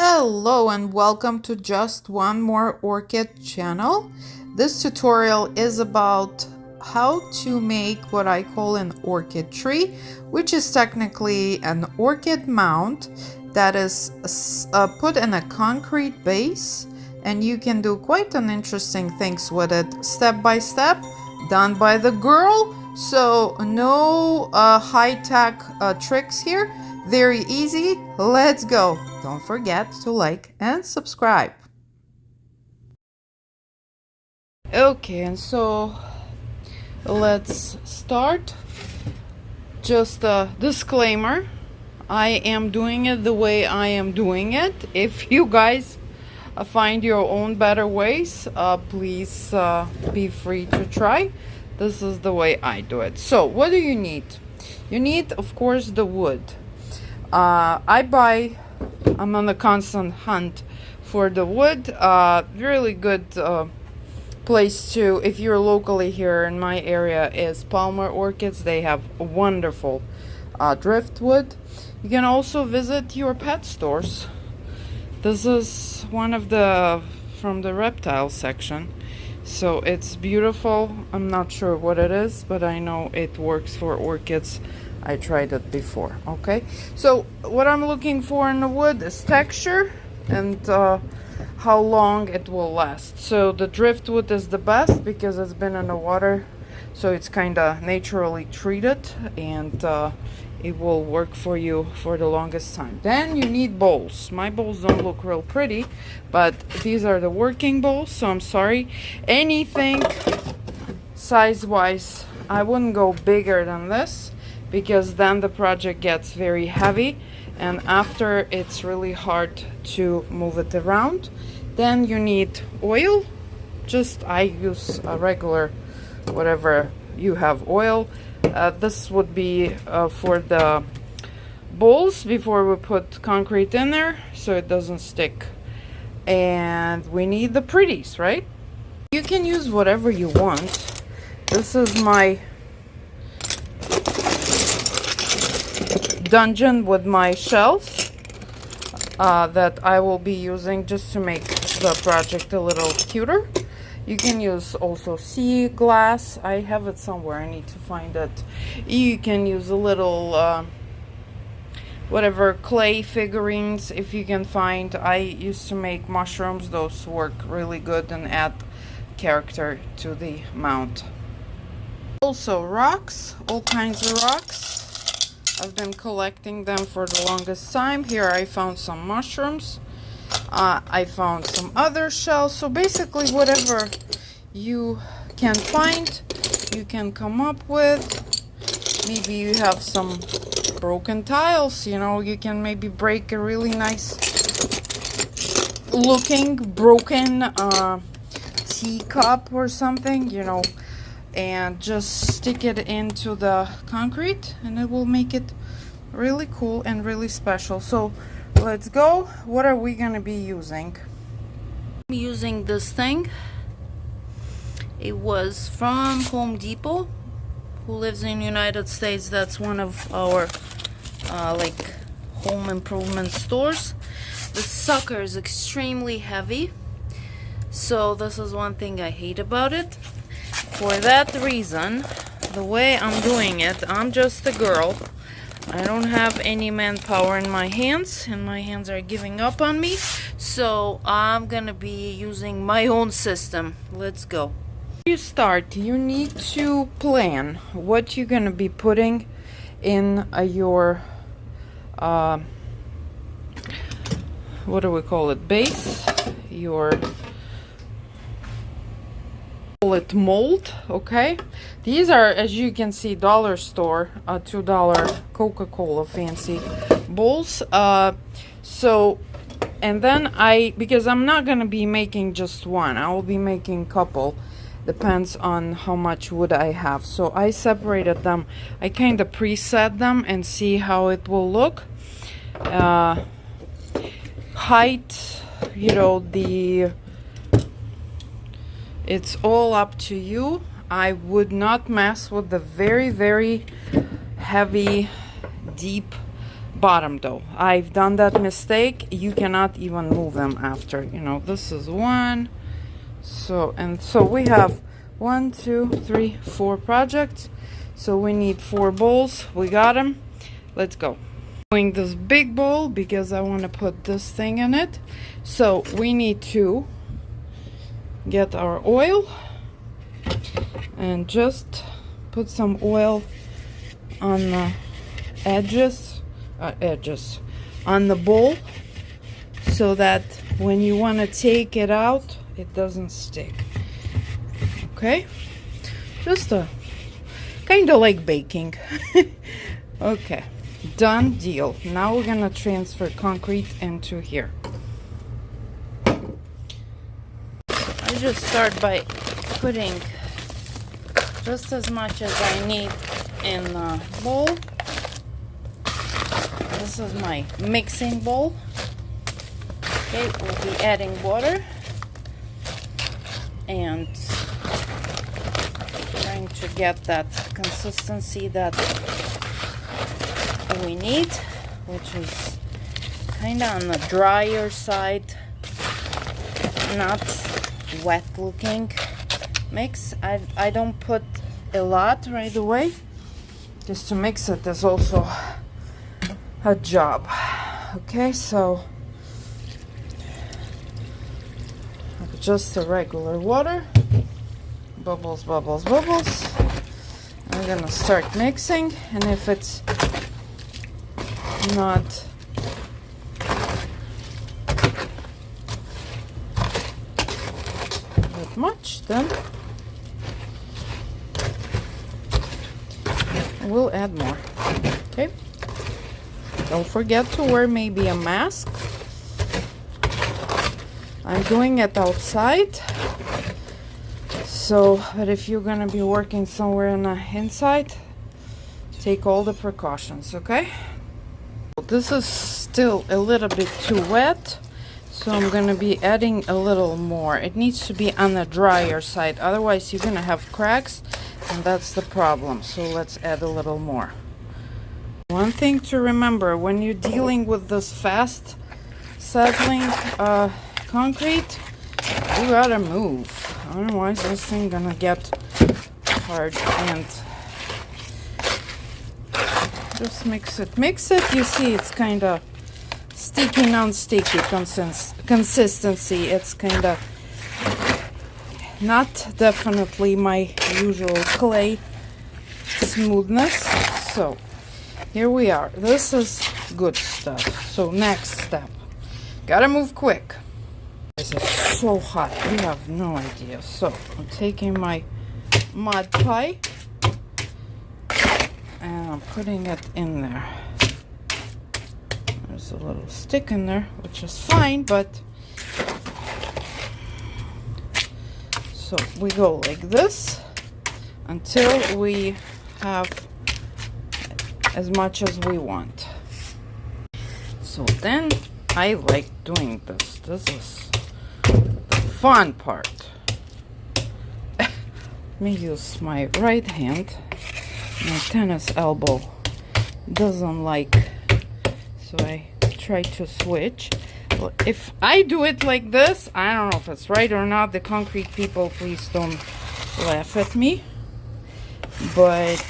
Hello and welcome to Just One More Orchid channel. This tutorial is about how to make what I call an orchid tree, which is technically an orchid mound that is put in a concrete base, and you can do quite an interesting things with it step by step, done by the girl. So no high-tech tricks here. Very easy. Let's go. Don't forget to like and subscribe. Okay, and so let's start. Just a disclaimer. I am doing it the way I am doing it. If you guys find your own better ways, please be free to try. This is the way I do it. So what do you need? You need, of course, the wood. I'm on a constant hunt for the wood. Really good place to, if you're locally here in my area, is Palmer Orchids. They have wonderful driftwood. You can also visit your pet stores. This is one of the from the reptile section. So it's beautiful. I'm not sure what it is, but I know it works for orchids. I tried it before. Okay, so what I'm looking for in the wood is texture and how long it will last. So the driftwood is the best because it's been in the water, so it's kind of naturally treated, and it will work for you for the longest time. Then you need bowls. My bowls don't look real pretty, but these are the working bowls, so I'm sorry. Anything size wise, I wouldn't go bigger than this, because then the project gets very heavy, and after it's really hard to move it around. Then you need oil. Just I use a regular, whatever you have, oil. This would be for the bowls before we put concrete in there, so it doesn't stick. And we need the pretties, right? You can use whatever you want. This is my dungeon with my shells that I will be using just to make the project a little cuter. You can use also sea glass. I have it somewhere. I need to find it. You can use a little whatever clay figurines if you can find. I used to make mushrooms. Those work really good and add character to the mount. Also rocks, all kinds of rocks. I've been collecting them for the longest time. Here I found some mushrooms. I found some other shells. So basically whatever you can find, you can come up with. Maybe you have some broken tiles, you know, you can maybe break a really nice looking broken teacup or something, you know, and just stick it into the concrete, and it will make it really cool and really special. So let's go. What are we going to be using? I'm using this thing. It was from Home Depot. Who lives in the United States, that's one of our like home improvement stores. The sucker is extremely heavy, so this is one thing I hate about it. For that reason, the way I'm doing it, I'm just a girl. I don't have any manpower in my hands, and my hands are giving up on me. So I'm gonna be using my own system. Let's go. You start, you need to plan what you're gonna be putting in your what do we call it, base, your call it mold. Okay, these are, as you can see, dollar store $2 Coca-Cola fancy bowls. So, and then because I'm not gonna be making just one, I will be making a couple, depends on how much wood I have. So I separated them, I kind of preset them and see how it will look. Height, you know, it's all up to you. I would not mess with the very, very heavy, deep bottom though. I've done that mistake. You cannot even move them after. You know, this is one. So we have 1, 2, 3, 4 projects. So we need 4 bowls. We got them. Let's go. Doing this big bowl because I want to put this thing in it. So we need to get our oil and just put some oil on the edges on the bowl, so that when you want to take it out, it doesn't stick. Okay, just a kind of like baking. Okay, done deal. Now we're gonna transfer concrete into here. I just start by putting just as much as I need in the bowl. This is my mixing bowl. Okay, we'll be adding water and trying to get that consistency that we need, which is kind of on the drier side, not wet looking mix. I don't put a lot right away, just to mix it is also a job. Okay, so just the regular water, bubbles, bubbles, bubbles. I'm gonna start mixing, and if it's not that much, then we'll add more. Okay, don't forget to wear maybe a mask. I'm doing it outside, so but if you're gonna be working somewhere on the inside, take all the precautions. Okay, this is still a little bit too wet, so I'm gonna be adding a little more. It needs to be on the drier side, otherwise you're gonna have cracks, and that's the problem. So let's add a little more. One thing to remember when you're dealing with this fast settling concrete, you gotta move, otherwise this thing gonna get hard. And just mix it. You see it's kind of sticky, non-sticky consistency. It's kind of not definitely my usual clay smoothness. So here we are. This is good stuff. So next step, gotta move quick. This is so hot, you have no idea. So I'm taking my mud pie and I'm putting it in there. There's a little stick in there, which is fine, but so we go like this until we have as much as we want. So then I like doing this. This is the fun part. Let me use my right hand. My tennis elbow doesn't like, so I try to switch. Well, if I do it like this, I don't know if it's right or not. The concrete people, please don't laugh at me. But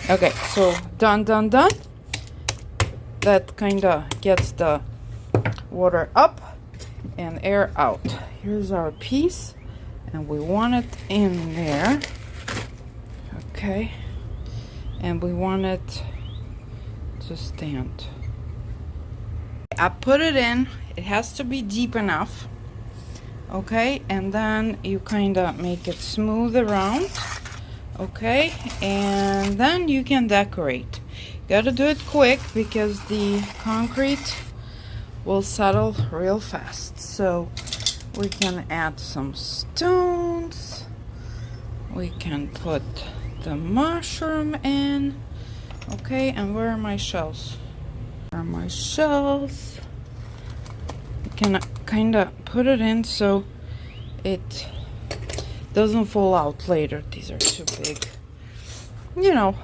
okay, so done. That kind of gets the water up and air out. Here's our piece, and we want it in there. Okay, and we want it to stand. I put it in. It has to be deep enough. Okay, and then you kind of make it smooth around. Okay, and then you can decorate. Gotta do it quick because the concrete will settle real fast. So we can add some stones. We can put the mushroom in. Okay, and where are my shells? Where are my shells? You can kind of put it in so it doesn't fall out later. These are too big. You know,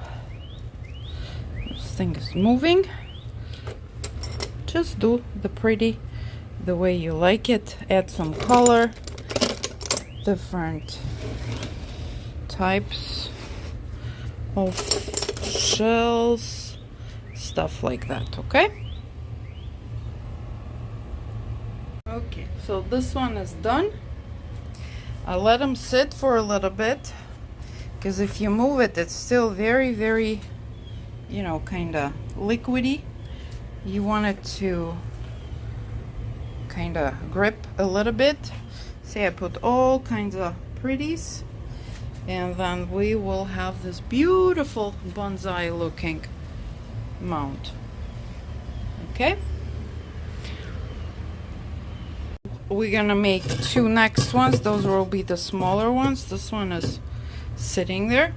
thing is moving. Just do the pretty the way you like it. Add some color, different types of shells, stuff like that. Okay. Okay, so this one is done. I let them sit for a little bit, because if you move it, it's still very, very, you know, kind of liquidy. You want it to kind of grip a little bit. See, I put all kinds of pretties, and then we will have this beautiful bonsai looking mount. Okay. We're gonna make two next ones. Those will be the smaller ones. This one is sitting there.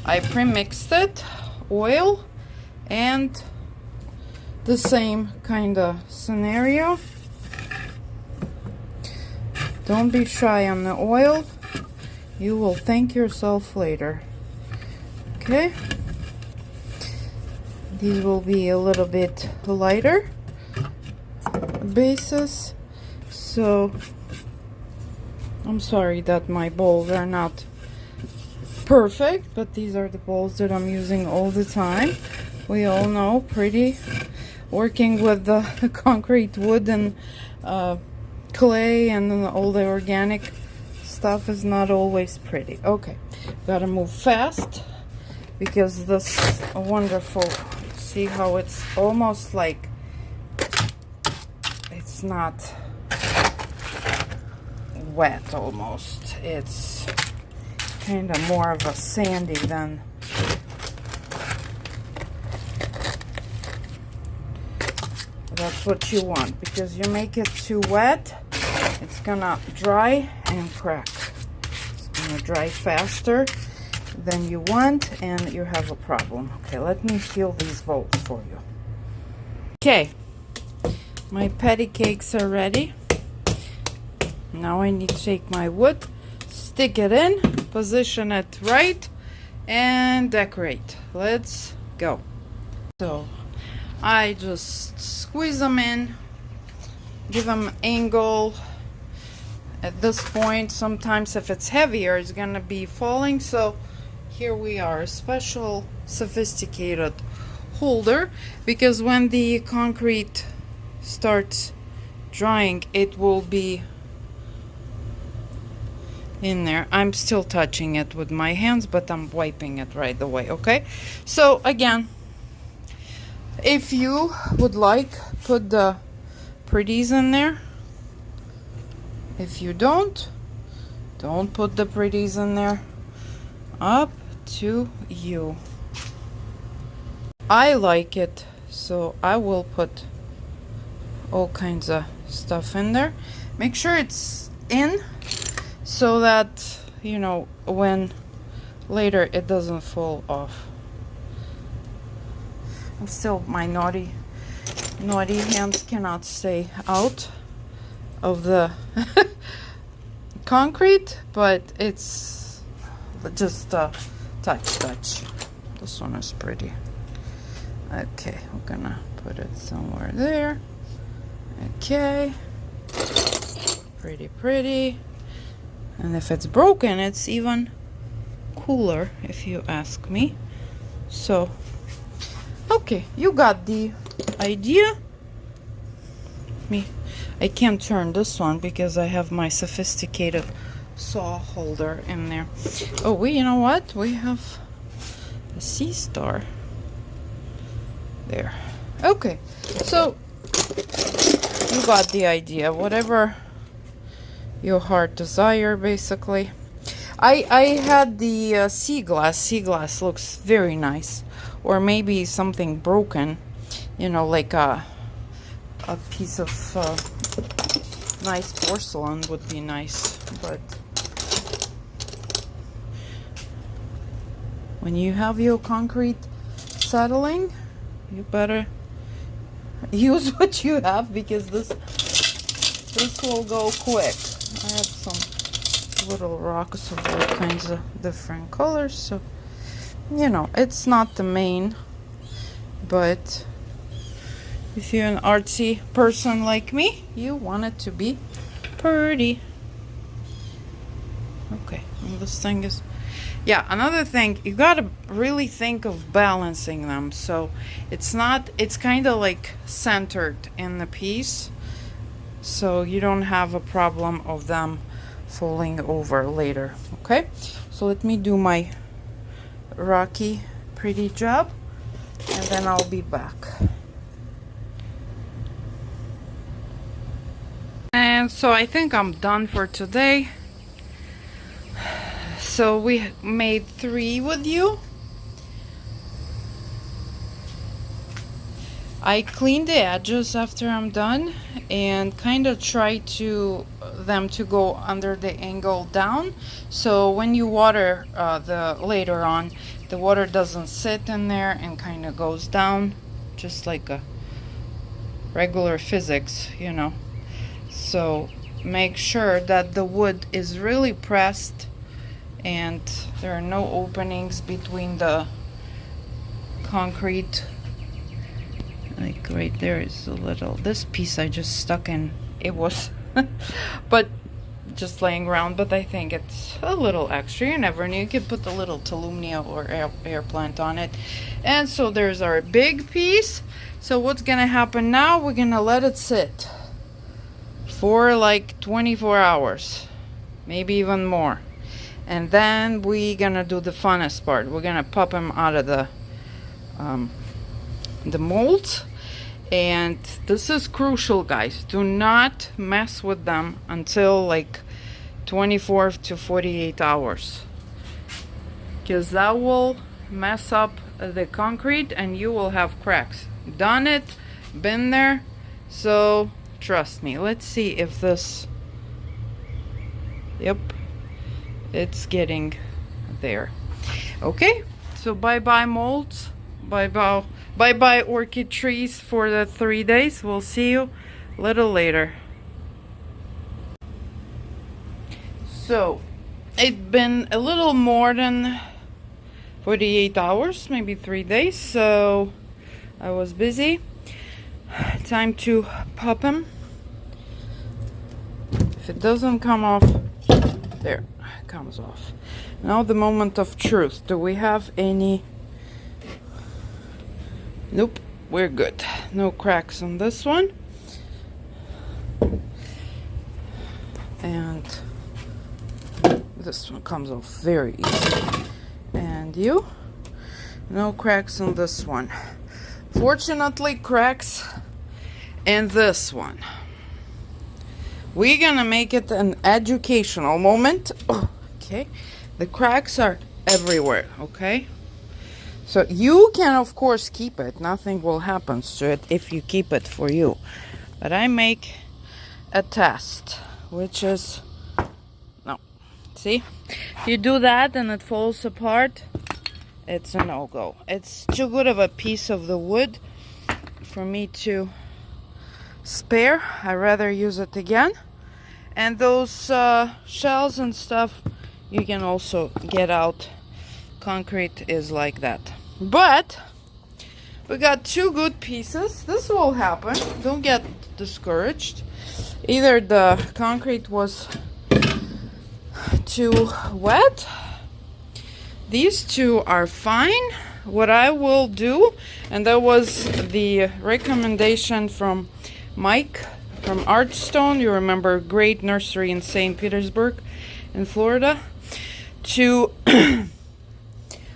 I pre-mixed it, oil, and the same kind of scenario. Don't be shy on the oil. You will thank yourself later. Okay. These will be a little bit lighter bases. So I'm sorry that my bowls are not perfect, but these are the bowls that I'm using all the time. We all know pretty working with the concrete, wood, and clay, and all the organic stuff is not always pretty. Okay, gotta move fast because this wonderful, see how it's almost like it's not wet, almost. It's kind of more of a sandy than that's what you want, because you make it too wet, it's gonna dry and crack. It's gonna dry faster than you want, and you have a problem. Okay, let me fill these bowls for you. Okay, my patty cakes are ready. Now I need to take my wood, stick it in, position it right, and decorate. Let's go. So I just squeeze them in, give them angle. At this point, sometimes if it's heavier, it's gonna be falling. So here we are, a special sophisticated holder, because when the concrete starts drying, it will be in there. I'm still touching it with my hands, but I'm wiping it right away. Okay, so again, if you would like, put the pretties in there. If you don't put the pretties in there. Up to you. I like it, so I will put all kinds of stuff in there. Make sure it's in, so that, you know, when later it doesn't fall off. I'm still, my naughty hands cannot stay out of the concrete, but it's just touch. This one is pretty. Okay, we're gonna put it somewhere there. Okay, pretty. And if it's broken, it's even cooler, if you ask me. So, okay, you got the idea. I can't turn this one because I have my sophisticated saw holder in there. Oh, you know what? We have a sea star there. Okay, so you got the idea. Whatever your heart desire, basically. I had the sea glass. Sea glass looks very nice, or maybe something broken, you know, like a piece of nice porcelain would be nice. But when you have your concrete settling, you better use what you have, because this will go quick. I have some little rocks of all kinds of different colors, so you know it's not the main but if you're an artsy person like me, you want it to be pretty. Okay, and this thing is, yeah, another thing, you gotta really think of balancing them so it's kind of like centered in the piece, so you don't have a problem of them falling over later. Okay, so let me do my rocky pretty job and then I'll be back. And so I think I'm done for today. So we made 3 with you. I clean the edges after I'm done and kind of try them to go under the angle down, so when you water later on, the water doesn't sit in there and kind of goes down just like a regular physics, you know. So make sure that the wood is really pressed and there are no openings between the concrete. Like right there is a little, this piece I just stuck in, it was but just laying around, but I think it's a little extra. You never know, you could put a little Talumnia or air plant on it. And so there's our big piece. So what's gonna happen now, we're gonna let it sit for like 24 hours, maybe even more. And then we're gonna do the funnest part. We're gonna pop them out of the molds. And this is crucial, guys. Do not mess with them until like 24 to 48 hours, because that will mess up the concrete and you will have cracks. Done it, been there, so trust me. Let's see if this, yep, it's getting there. Okay, so bye-bye molds, bye-bye orchid trees for the 3 days. We'll see you a little later. So it's been a little more than 48 hours, maybe 3 days, so I was busy. Time to pop them. If it doesn't come off, there, it comes off. Now the moment of truth. Do we have any? Nope, we're good. No cracks on this one. And this one comes off very easy. And you? No cracks on this one. Fortunately, cracks in this one. We're gonna make it an educational moment. Oh, okay, the cracks are everywhere, okay? So you can of course keep it, nothing will happen to it if you keep it for you. But I make a test, which is, no, see? If you do that and it falls apart, it's a no-go. It's too good of a piece of the wood for me to spare. I'd rather use it again. And those shells and stuff you can also get out. Concrete is like that. But we got 2 good pieces. This will happen, don't get discouraged. Either the concrete was too wet. These 2 are fine. What I will do, and that was the recommendation from Mike from Archstone, you remember, great nursery in St. Petersburg in Florida, to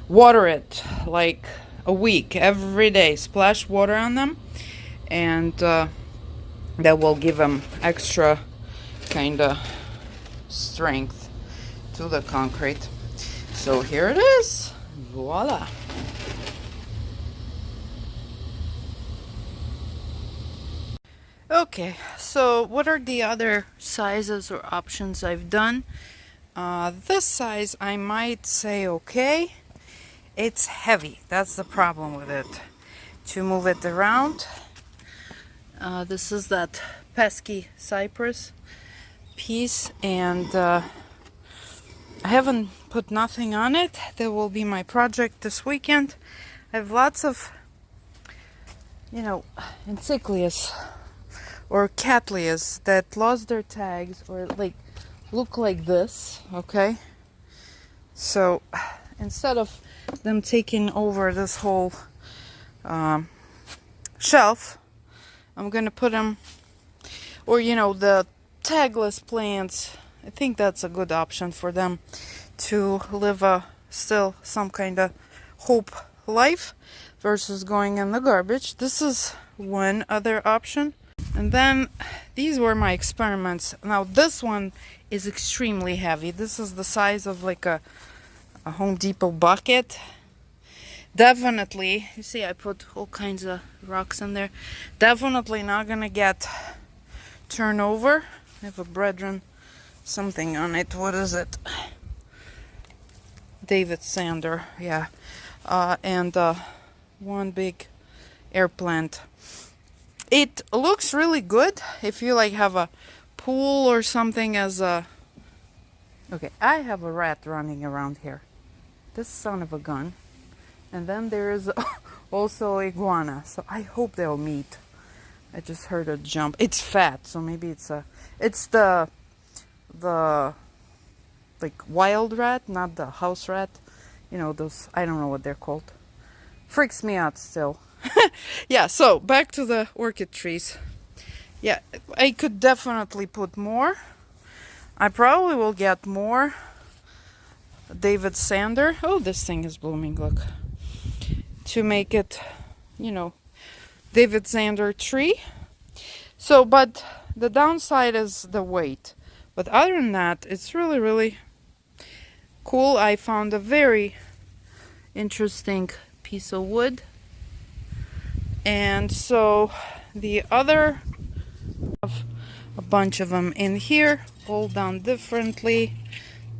water it like a week every day, splash water on them, and that will give them extra kind of strength to the concrete. So here it is, voila. Okay, so what are the other sizes or options I've done? This size I might say okay. It's heavy, that's the problem with it. To move it around, this is that pesky cypress piece, and I haven't put nothing on it. That will be my project this weekend. I have lots of you know, encyclias or cattleyas that lost their tags or like look like this, okay? So instead of them taking over this whole shelf, I'm gonna put them, or you know, the tagless plants. I think that's a good option for them to live a still some kind of hope life versus going in the garbage. This is one other option. And then these were my experiments. Now this one is extremely heavy. This is the size of like a Home Depot bucket. Definitely, you see I put all kinds of rocks in there. Definitely not gonna get turned over. I have a brethren something on it. What is it? David Sander, yeah. And one big air plant. It looks really good if you like have a pool or something as a... Okay, I have a rat running around here. This son of a gun. And then there is also iguana. So I hope they'll meet. I just heard a jump. It's fat, so maybe it's the like wild rat, not the house rat. You know, those, I don't know what they're called. Freaks me out still. Yeah, so back to the orchid trees. Yeah, I could definitely put more. I probably will get more David Sander. Oh, this thing is blooming, look. To make it, you know, David Sander tree. So, but the downside is the weight. But other than that, it's really, really cool. I found a very interesting piece of wood. And so the other, a bunch of them in here, all done differently.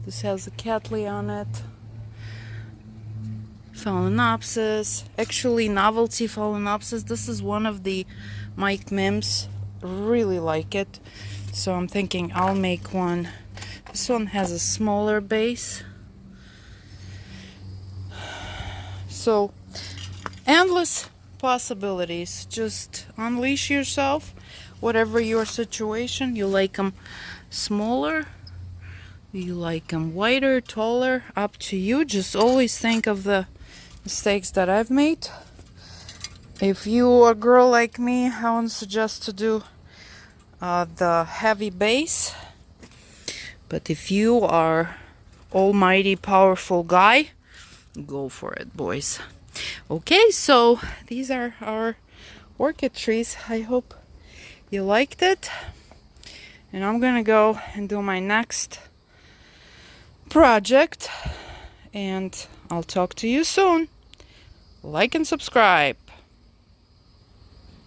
This has a cattleya on it. Phalaenopsis, actually novelty Phalaenopsis. This is one of the Mike Mims. Really like it. So I'm thinking I'll make one. This one has a smaller base. So endless possibilities. Just unleash yourself. Whatever your situation, you like them smaller, you like them wider, taller, up to you. Just always think of the mistakes that I've made. If you are a girl like me, I would suggest to do the heavy base. But if you are almighty powerful guy, go for it, boys. Okay, so these are our orchid trees. I hope you liked it. And I'm gonna go and do my next project. And I'll talk to you soon. Like and subscribe.